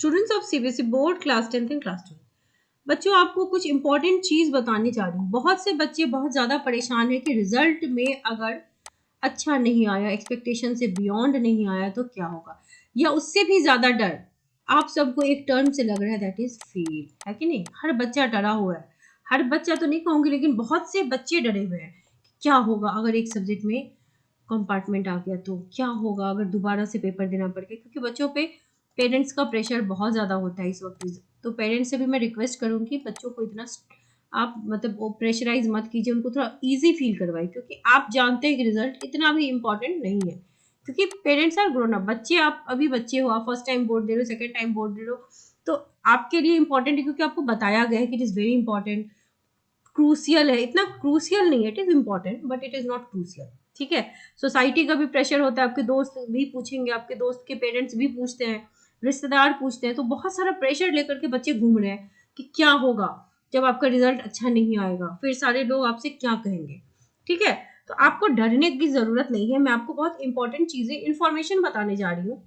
Students of CBSE board class 10th and class 12। बच्चों, आपको कुछ इंपॉर्टेंट चीज बताने जा रही हूँ। बहुत से बच्चे बहुत ज्यादा परेशान है कि रिजल्ट में अगर अच्छा नहीं आया, एक्सपेक्टेशन से बियॉन्ड नहीं आया तो क्या होगा, या उससे भी ज्यादा डर आप सबको एक टर्म से लग रहा है, दैट इज फेल। है कि नहीं? हर बच्चा डरा हुआ है। हर बच्चा तो नहीं कहूंगी, लेकिन बहुत से बच्चे डरे हुए हैं। क्या होगा अगर एक सब्जेक्ट में कंपार्टमेंट आ गया, तो क्या होगा अगर दोबारा से पेपर देना पड़ गया, क्योंकि बच्चों पे पेरेंट्स का प्रेशर बहुत ज़्यादा होता है इस वक्त। तो पेरेंट्स से भी मैं रिक्वेस्ट करूँगी बच्चों को इतना आप मतलब वो प्रेशराइज मत कीजिए, उनको थोड़ा इजी फील करवाइए, क्योंकि आप जानते हैं कि रिजल्ट इतना भी इम्पोर्टेंट नहीं है। क्योंकि पेरेंट्स आर ग्रोन अप, बच्चे आप अभी बच्चे हो, आप फर्स्ट टाइम बोर्ड दे रहे हो, सेकेंड टाइम बोर्ड दे रहे हो, तो आपके लिए इंपॉर्टेंट है क्योंकि आपको बताया गया है कि it is very important, crucial है। इतना क्रूसियल नहीं है, it is important but it is not crucial. ठीक है? सोसाइटी का भी प्रेशर होता है, आपके दोस्त भी पूछेंगे, आपके दोस्त के पेरेंट्स भी पूछते हैं, रिश्तेदार पूछते हैं, तो बहुत सारा प्रेशर लेकर के बच्चे घूम रहे हैं कि क्या होगा जब आपका रिजल्ट अच्छा नहीं आएगा, फिर सारे लोग आपसे क्या कहेंगे। ठीक है? तो आपको डरने की जरूरत नहीं है। मैं आपको बहुत इंपॉर्टेंट चीजें, इंफॉर्मेशन बताने जा रही हूँ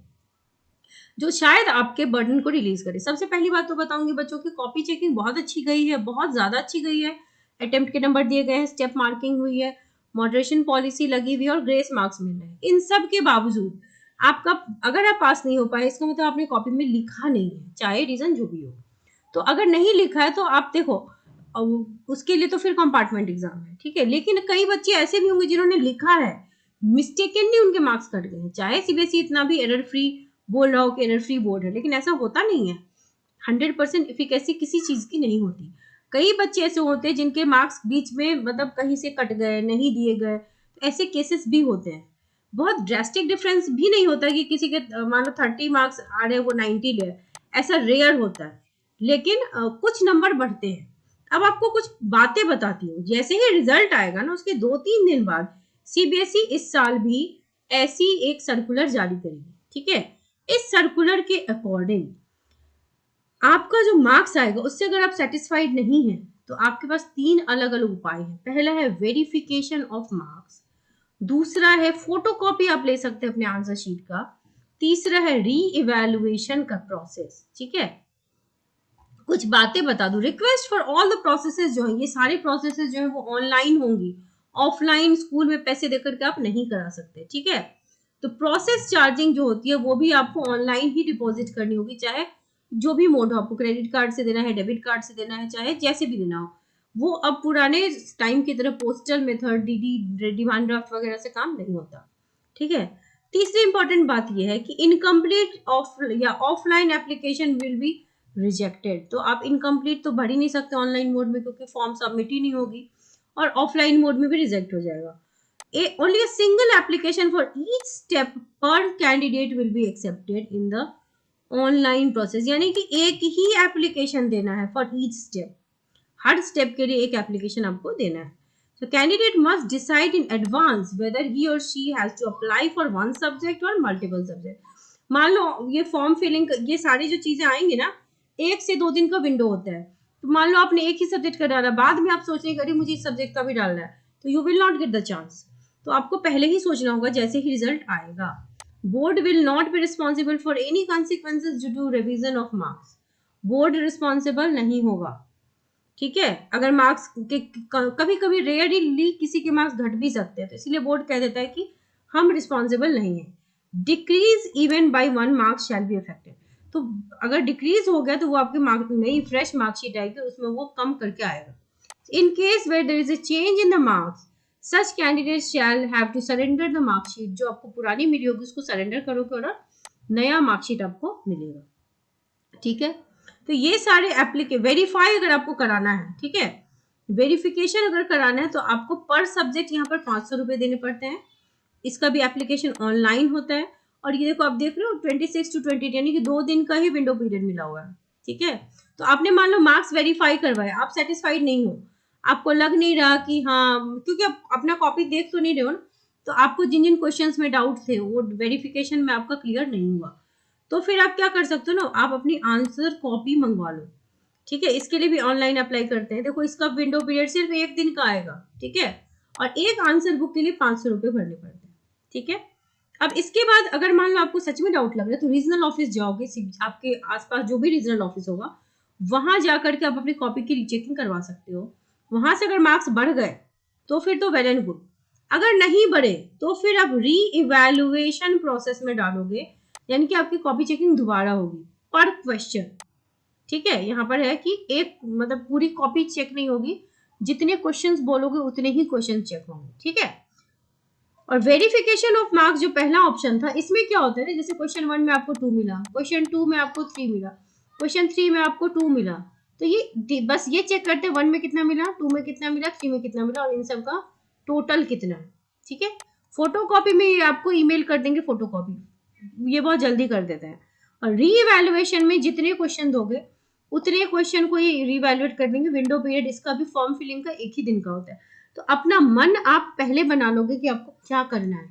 जो शायद आपके बर्डन को रिलीज करे। सबसे पहली बात तो बताऊंगी बच्चों की कॉपी चेकिंग बहुत अच्छी गई है, बहुत ज्यादा अच्छी गई है। अटेम्प्ट के नंबर दिए गए हैं, स्टेप मार्किंग हुई है, मॉडरेशन पॉलिसी लगी हुई है और ग्रेस मार्क्स मिल रहे हैं। इन सब के बावजूद आपका, अगर आप पास नहीं हो पाए, इसका मतलब आपने कॉपी में लिखा नहीं है, चाहे रीजन जो भी हो। तो अगर नहीं लिखा है तो आप देखो, उसके लिए तो फिर कंपार्टमेंट एग्जाम है। ठीक है? लेकिन कई बच्चे ऐसे भी होंगे जिन्होंने लिखा है, मिस्टेकनली उनके मार्क्स कट गए हैं, चाहे सीबीएसई इतना भी एरर फ्री बोल रहा हो कि एरर फ्री बोर्ड है, लेकिन ऐसा होता नहीं है। 100% इफिकेसी किसी चीज की नहीं होती। कई बच्चे ऐसे होते हैं जिनके मार्क्स बीच में मतलब कहीं से कट गए, नहीं दिए गए, तो ऐसे केसेस भी होते हैं। बहुत ड्रास्टिक डिफरेंस भी नहीं होता कि किसी के मान लो 30 मार्क्स आ रहे हैं वो 90 ले, ऐसा रेयर होता है। लेकिन कुछ नंबर बढ़ते हैं। अब आपको कुछ बातें बताती हूँ। जैसे ही रिजल्ट आएगा ना, उसके 2-3 दिन बाद सीबीएसई इस साल भी ऐसी एक सर्कुलर जारी करेगी। ठीक है? इस सर्कुलर के अकॉर्डिंग आपका जो मार्क्स आएगा, उससे अगर आप सेटिस्फाइड नहीं है तो आपके पास 3 अलग अलग उपाय हैं। पहला है वेरिफिकेशन ऑफ मार्क्स, दूसरा है फोटोकॉपी आप ले सकते हैं अपने आंसर शीट का, तीसरा है री इवेल्युएशन का प्रोसेस। ठीक है? कुछ बातें बता दूं, request for all the processes जो है, ये सारे प्रोसेसेस जो है वो ऑनलाइन होंगी। ऑफलाइन स्कूल में पैसे देकर के आप नहीं करा सकते। ठीक है? तो प्रोसेस चार्जिंग जो होती है वो भी आपको ऑनलाइन ही डिपॉजिट करनी होगी, चाहे जो भी मोड हो, आपको क्रेडिट कार्ड से देना है, डेबिट कार्ड से देना है, चाहे जैसे भी देना हो। वो अब पुराने टाइम की तरह postal method, DD, demand draft वगैरह से काम नहीं होता। ठीक है? तीसरी इंपॉर्टेंट बात यह है कि इनकम्प्लीट ऑफ या offline application will be rejected. तो आप इनकम्प्लीट तो भर ही नहीं सकते ऑनलाइन मोड में, क्योंकि फॉर्म सबमिट ही नहीं होगी, और ऑफलाइन मोड में भी रिजेक्ट हो जाएगा। Only a single application for each step per candidate will be accepted in the online process। यानी कि एक ही एप्लीकेशन देना है for each step, her step के लिए एक एप्लीकेशन आपको देना है। So candidate must decide in advance whether he or she has to apply for one subject or multiple subject। मान लो ये फॉर्म फिलिंग, ये सारी जो चीजें आएंगी ना, 1 से 2 दिन का विंडो होता है। तो मान लो आपने एक ही सब्जेक्ट का डाला, बाद में आप सोच रहे हैं मुझे इस सब्जेक्ट का भी डालना है, तो you will not get the chance. तो आपको पहले ही सोचना होगा जैसे ही रिजल्ट आएगा। Board will not be responsible for any consequences due to revision of marks. Board responsible नहीं होगा। ठीक है? अगर मार्क्स के कभी कभी रेयरली किसी के मार्क्स घट भी सकते हैं, तो इसीलिए बोर्ड कह देता है कि हम रिस्पॉन्सिबल नहीं है। Decrease even bye 1 marks shall be affected. तो अगर डिक्रीज हो गया तो वो आपके मार्क नई फ्रेश मार्कशीट आएगी, उसमें वो कम करके आएगा। In case where there is a change in the marks, such candidate shall have to surrender the marksheet. जो आपको पुरानी मिली होगी उसको सरेंडर करोगे और नया मार्कशीट आपको मिलेगा। ठीक है? तो ये सारे वेरीफाई अगर आपको कराना है, ठीक है, वेरिफिकेशन अगर कराना है, तो आपको पर सब्जेक्ट यहाँ पर 500 रुपए देने पड़ते हैं। इसका भी एप्लीकेशन ऑनलाइन होता है। और ये देखो आप देख रहे हो 26 to 20 यानी कि 2 दिन का ही विंडो पीरियड मिला हुआ है। ठीक है? तो आपने मान लो मार्क्स वेरीफाई करवाए, आप सेटिस्फाइड नहीं हो, आपको लग नहीं रहा कि हाँ, क्योंकि आप अपना कॉपी देख तो नहीं रहे हो ना, तो आपको जिन जिन क्वेश्चंस में डाउट थे वो वेरिफिकेशन में आपका क्लियर नहीं हुआ, तो फिर आप क्या कर सकते हो ना, आप अपनी आंसर कॉपी मंगवा लो। ठीक है? इसके लिए भी ऑनलाइन अप्लाई करते हैं। देखो इसका विंडो पीरियड सिर्फ 1 दिन का आएगा। ठीक है? और एक आंसर बुक के लिए 500 रुपए भरने पड़ते हैं। ठीक है? अब इसके बाद अगर मान लो आपको सच में डाउट लग रहा है तो रीजनल ऑफिस जाओगे, आपके आसपास जो भी रीजनल ऑफिस होगा वहां जाकर के आप अपनी कॉपी की रीचेकिंग करवा सकते हो। वहां से अगर मार्क्स बढ़ गए तो फिर तो वेल एंड गुड, अगर नहीं बढ़े तो फिर आप री इवेल्युएशन प्रोसेस में डालोगे, यानी कि आपकी कॉपी चेकिंग दोबारा होगी पर क्वेश्चन। ठीक है, यहाँ पर है कि एक मतलब पूरी कॉपी चेक नहीं होगी, जितने क्वेश्चंस बोलोगे उतने ही क्वेश्चन चेक होंगे। ठीक है, और वेरिफिकेशन ऑफ मार्क्स जो पहला ऑप्शन था, इसमें क्या होता है, जैसे क्वेश्चन 1 में आपको 2 मिला, क्वेश्चन 2 में आपको 3 मिला, क्वेश्चन 3 में आपको 2 मिला, तो ये बस ये चेक करते हैं 1 में कितना मिला, 2 में कितना मिला, 3 में कितना मिला और इन सब का टोटल कितना है। ठीक है, फोटोकॉपी में ये आपको ईमेल कर देंगे फोटोकॉपी, ये बहुत जल्दी कर देते हैं। और री इवेल्युएशन में जितने क्वेश्चन दोगे उतने क्वेश्चन को ये रीवैल्यूएट कर देंगे। विंडो पीरियड इसका भी फॉर्म फिलिंग का एक ही दिन का होता है, तो अपना मन आप पहले बना लोगे कि आपको क्या करना है।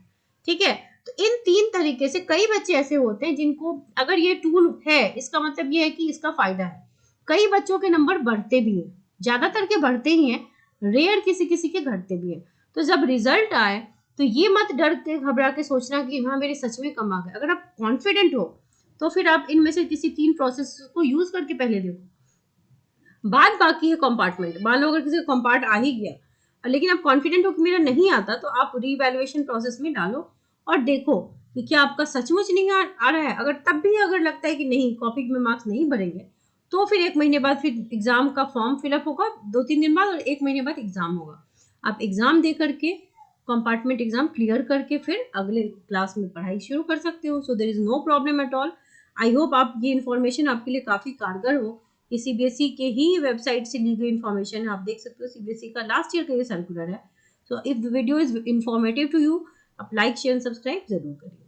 ठीक है, तो इन 3 तरीके से कई बच्चे ऐसे होते हैं जिनको अगर ये टूल है, इसका मतलब ये है कि इसका फायदा है। कई बच्चों के नंबर बढ़ते भी हैं, ज्यादातर के बढ़ते ही हैं, रेयर किसी किसी के घटते भी हैं। तो जब रिजल्ट आए तो ये मत डर के घबरा के सोचना कि हाँ मेरे सच में कम आ गए। अगर आप कॉन्फिडेंट हो तो फिर आप इनमें से किसी 3 प्रोसेस को यूज करके पहले देखो। बात बाकी है कंपार्टमेंट। मान लो अगर किसी का कंपार्ट आ ही गया लेकिन आप कॉन्फिडेंट हो कि मेरा नहीं आता, तो आप रीवैल्यूएशन प्रोसेस में डालो और देखो कि क्या आपका सचमुच नहीं आ रहा है। अगर तब भी अगर लगता है कि नहीं कॉपी में मार्क्स नहीं बढ़ेंगे, तो फिर 1 महीने बाद फिर एग्जाम का फॉर्म फिलअप होगा, 2-3 दिन बाद, और 1 महीने बाद एग्जाम होगा। आप एग्जाम दे करके कंपार्टमेंट एग्जाम क्लियर करके फिर अगले क्लास में पढ़ाई शुरू कर सकते हो। So there is no problem at all. I hope आप ये इन्फॉर्मेशन आपके लिए काफी कारगर हो। ये सीबीएसई के ही वेबसाइट से ली गई इन्फॉर्मेशन है, आप देख सकते हो सीबीएसई का लास्ट ईयर का ये सर्कुलर है। So if the video is informative to you, आप लाइक शेयर सब्सक्राइब जरूर करिए।